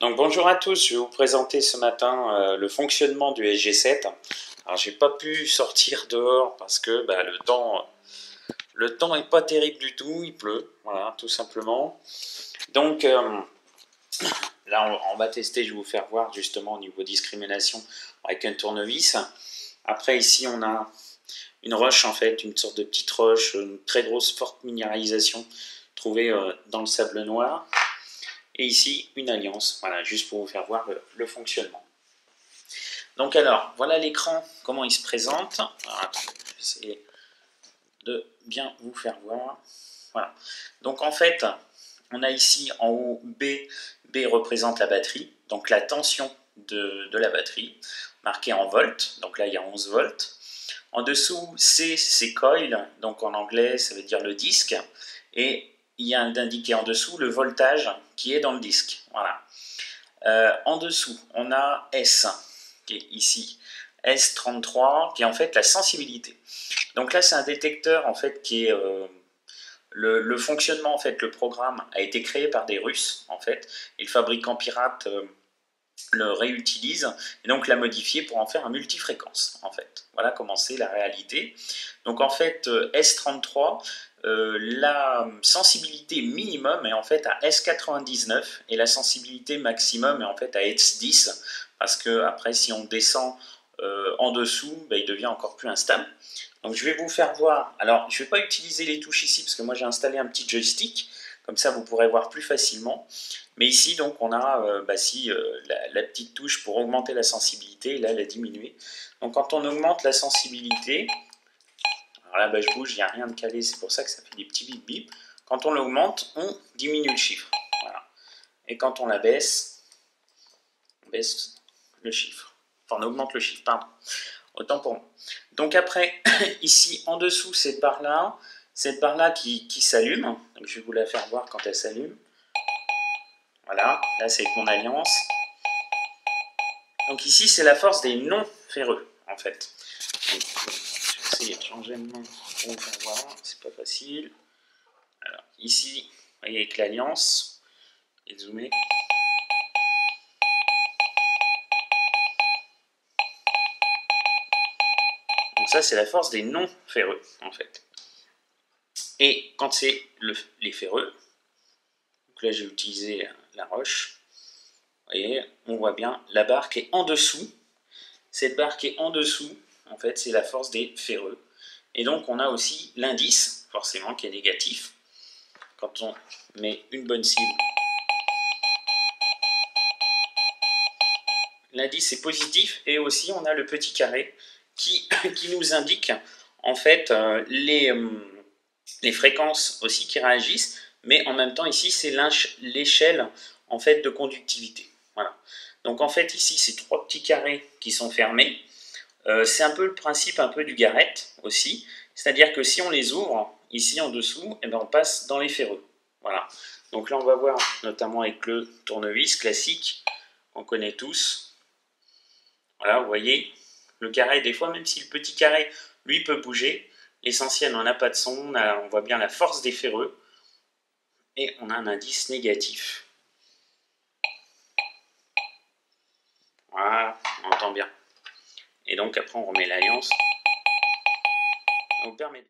Donc bonjour à tous, je vais vous présenter ce matin le fonctionnement du SG7. Alors j'ai pas pu sortir dehors parce que le temps est pas terrible du tout, il pleut, voilà, tout simplement. Donc là on va tester, je vais vous faire voir justement au niveau discrimination avec un tournevis. Après ici on a une roche en fait, une sorte de petite roche, une très grosse forte minéralisation trouvée dans le sable noir. Et ici, une alliance, voilà, juste pour vous faire voir le fonctionnement. Donc alors, voilà l'écran, comment il se présente. Alors, attendez, je vais essayer de bien vous faire voir. Voilà. Donc en fait, on a ici en haut B. B représente la batterie, donc la tension de la batterie, marquée en volts. Donc là, il y a 11 volts. En dessous, C, c'est coil, donc en anglais, ça veut dire le disque. Et il y a indiqué en dessous le voltage qui est dans le disque. Voilà. En dessous, on a S, qui est ici, S33, qui est en fait la sensibilité. Donc là, c'est un détecteur en fait qui est le fonctionnement, en fait, le programme a été créé par des Russes, en fait, et le fabricant pirate le réutilise et donc l'a modifié pour en faire un multifréquence, en fait. Voilà comment c'est la réalité. Donc en fait, S33, la sensibilité minimum est en fait à S99 et la sensibilité maximum est en fait à S10 parce que après si on descend en dessous, il devient encore plus instable. Donc je vais vous faire voir, alors je ne vais pas utiliser les touches ici parce que moi j'ai installé un petit joystick, comme ça vous pourrez voir plus facilement. Mais ici donc on a la petite touche pour augmenter la sensibilité, et là elle a diminué. Donc quand on augmente la sensibilité, alors là je bouge, il n'y a rien de calé, c'est pour ça que ça fait des petits bip bip. Quand on l'augmente, on diminue le chiffre. Voilà. Et quand on la baisse, on baisse le chiffre. Enfin on augmente le chiffre, pardon. Autant pour moi. Donc après, ici en dessous, cette barre-là qui s'allume. Donc je vais vous la faire voir quand elle s'allume. Voilà, là c'est avec mon alliance. Donc ici, c'est la force des non ferreux, en fait. Donc, je vais essayer de changer de main pour vous faire voir, c'est pas facile. Alors, ici, vous voyez avec l'alliance, et zoomer. Donc ça, c'est la force des non ferreux, en fait. Et quand c'est les ferreux, donc là j'ai utilisé la roche, vous voyez, on voit bien la barre qui est en dessous. Cette barre qui est en dessous, en fait, c'est la force des ferreux. Et donc on a aussi l'indice, forcément, qui est négatif. Quand on met une bonne cible, l'indice est positif. Et aussi on a le petit carré qui nous indique en fait les fréquences aussi qui réagissent. Mais en même temps ici c'est l'échelle en fait de conductivité. Voilà. Donc en fait ici c'est trois petits carrés qui sont fermés. C'est un peu le principe un peu du Garrett aussi. C'est-à-dire que si on les ouvre, ici en dessous, on passe dans les ferreux. Voilà. Donc là, on va voir, notamment avec le tournevis classique, on connaît tous. Voilà, vous voyez, le carré, des fois, même si le petit carré, lui, peut bouger, l'essentiel, on n'a pas de son, on voit bien la force des ferreux, et on a un indice négatif. Voilà, on entend bien. Et donc, après, on remet l'alliance. Ça vous permet